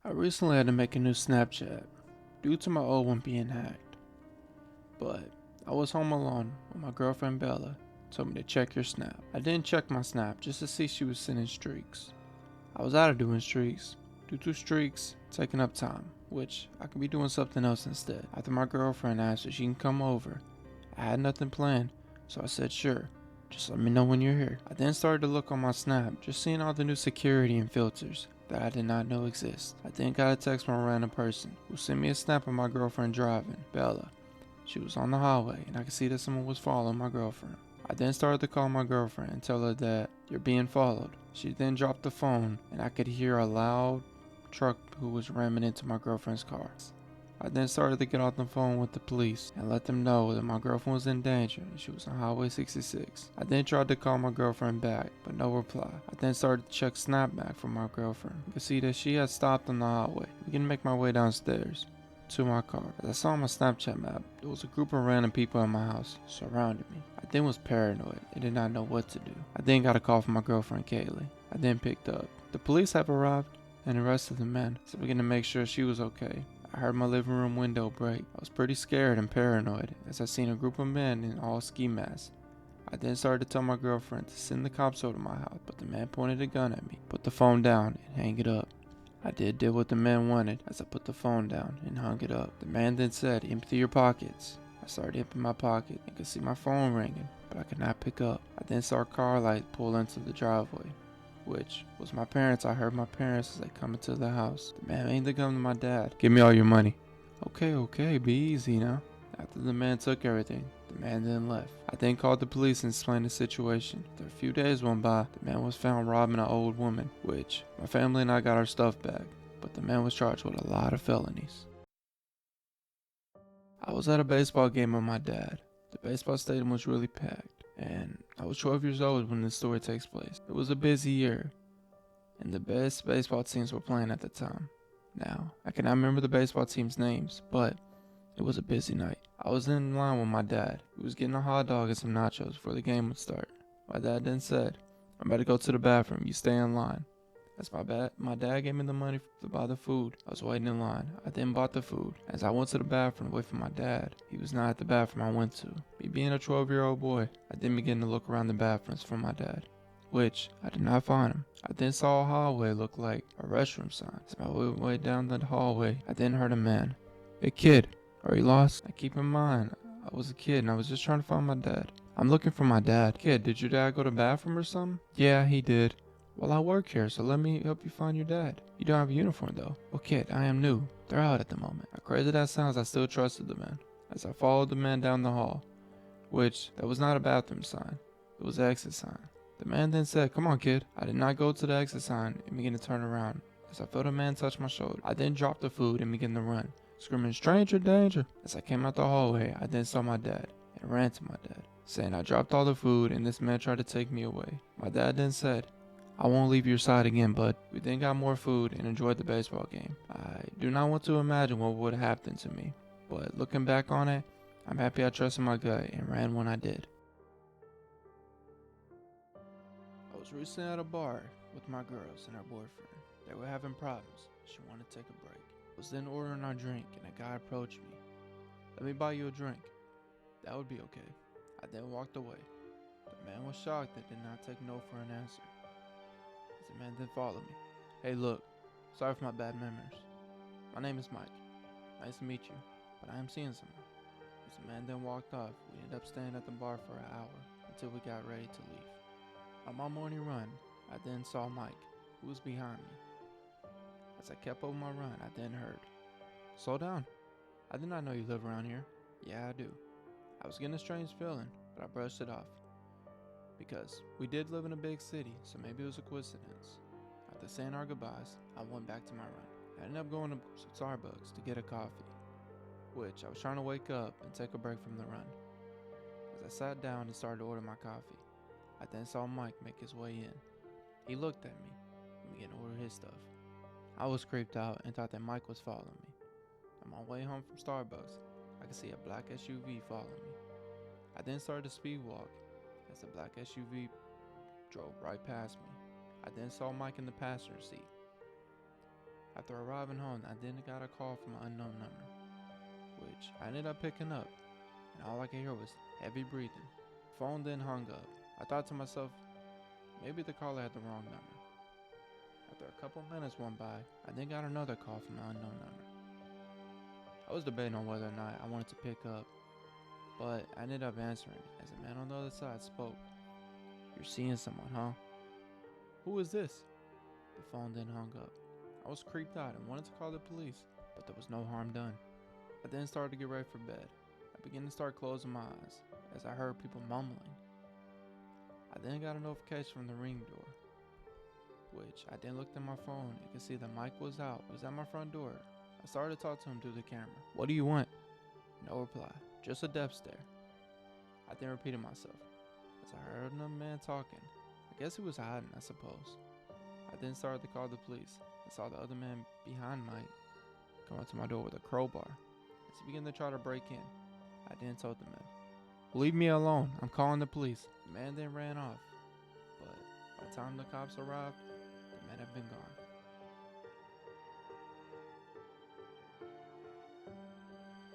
I recently had to make a new Snapchat due to my old one being hacked. But I was home alone when my girlfriend Bella told me to check your Snap. I didn't check my Snap just to see she was sending streaks. I was out of doing streaks due to streaks taking up time, which I could be doing something else instead. After my girlfriend asked if she can come over, I had nothing planned, so I said sure. Just let me know when you're here. I then started to look on my Snap, just seeing all the new security and filters that I did not know exist. I then got a text from a random person who sent me a snap of my girlfriend driving, Bella. She was on the highway and I could see that someone was following my girlfriend. I then started to call my girlfriend and tell her that you're being followed. She then dropped the phone and I could hear a loud truck who was ramming into my girlfriend's car. I then started to get off the phone with the police and let them know that my girlfriend was in danger and she was on Highway 66. I then tried to call my girlfriend back, but no reply. I then started to check Snapback for my girlfriend. I could see that she had stopped on the highway. I began to make my way downstairs to my car. As I saw on my Snapchat map, there was a group of random people in my house surrounding me. I then was paranoid and did not know what to do. I then got a call from my girlfriend Kaylee. I then picked up. The police have arrived and arrested the men, so I began to make sure she was okay. I heard my living room window break. I was pretty scared and paranoid as I seen a group of men in all ski masks. I then started to tell my girlfriend to send the cops over to my house, but the man pointed a gun at me, put the phone down, and hang it up. I did what the man wanted as I put the phone down and hung it up. The man then said, "Empty your pockets." I started emptying my pocket and could see my phone ringing, but I could not pick up. I then saw a car light pull into the driveway, which was my parents. I heard my parents as they come into the house. The man aimed the gun to my dad. "Give me all your money." Okay, be easy now. After the man took everything, the man then left. I then called the police and explained the situation. After a few days went by, the man was found robbing an old woman, which my family and I got our stuff back, but the man was charged with a lot of felonies. I was at a baseball game with my dad. The baseball stadium was really packed, and I was 12 years old when this story takes place. It was a busy year, and the best baseball teams were playing at the time. Now, I cannot remember the baseball teams' names, but it was a busy night. I was in line with my dad. He was getting a hot dog and some nachos before the game would start. My dad then said, "I'm about to go to the bathroom, you stay in line." As my dad gave me the money to buy the food, I was waiting in line. I then bought the food. As I went to the bathroom to wait for my dad, he was not at the bathroom I went to. Me being a 12-year-old boy, I then began to look around the bathrooms for my dad, which I did not find him. I then saw a hallway look like a restroom sign. As my way down the hallway, I then heard a man. "Hey kid, are you lost?" I keep in mind, I was a kid and I was just trying to find my dad. "I'm looking for my dad." "Kid, did your dad go to the bathroom or something?" "Yeah, he did." "Well, I work here, so let me help you find your dad." "You don't have a uniform though." "Well, kid, I am new. They're out at the moment." How crazy that sounds, I still trusted the man. As I followed the man down the hall, which that was not a bathroom sign, it was an exit sign. The man then said, "Come on, kid." I did not go to the exit sign and began to turn around. As I felt a man touch my shoulder, I then dropped the food and began to run, screaming, "Stranger danger." As I came out the hallway, I then saw my dad and ran to my dad, saying I dropped all the food and this man tried to take me away. My dad then said, "I won't leave your side again, bud." We then got more food and enjoyed the baseball game. I do not want to imagine what would have happened to me, but looking back on it, I'm happy I trusted my gut and ran when I did. I was recently at a bar with my girls and her boyfriend. They were having problems. She wanted to take a break. I was then ordering our drink and a guy approached me. "Let me buy you a drink." "That would be okay." I then walked away. The man was shocked and did not take no for an answer. As the man then followed me. "Hey look, sorry for my bad manners. My name is Mike. Nice to meet you, but I am seeing someone." As the man then walked off, we ended up staying at the bar for an hour until we got ready to leave. On my morning run, I then saw Mike, who was behind me. As I kept up my run, I then heard, "Slow down. I did not know you live around here." "Yeah, I do." I was getting a strange feeling, but I brushed it off, because we did live in a big city, so maybe it was a coincidence. After saying our goodbyes, I went back to my run. I ended up going to Starbucks to get a coffee, which I was trying to wake up and take a break from the run. As I sat down and started to order my coffee, I then saw Mike make his way in. He looked at me and began to order his stuff. I was creeped out and thought that Mike was following me. On my way home from Starbucks, I could see a black SUV following me. I then started to speed walk as the black SUV drove right past me. I then saw Mike in the passenger seat. After arriving home, I then got a call from an unknown number, which I ended up picking up, and all I could hear was heavy breathing. The phone then hung up. I thought to myself, maybe the caller had the wrong number. After a couple minutes went by, I then got another call from an unknown number. I was debating on whether or not I wanted to pick up, but I ended up answering as the man on the other side spoke. "You're seeing someone, huh?" "Who is this?" The phone then hung up. I was creeped out and wanted to call the police, but there was no harm done. I then started to get ready for bed. I began to start closing my eyes as I heard people mumbling. I then got a notification from the Ring door, which I then looked at my phone and could see that Mike was out. He was at my front door. I started to talk to him through the camera. "What do you want?" No reply, just a death stare. I then repeated myself as I heard another man talking. I guess he was hiding, I suppose. I then started to call the police. I saw the other man behind Mike come up to my door with a crowbar. As he began to try to break in, I then told the man, "Leave me alone, I'm calling the police." The man then ran off, but by the time the cops arrived, the man had been gone.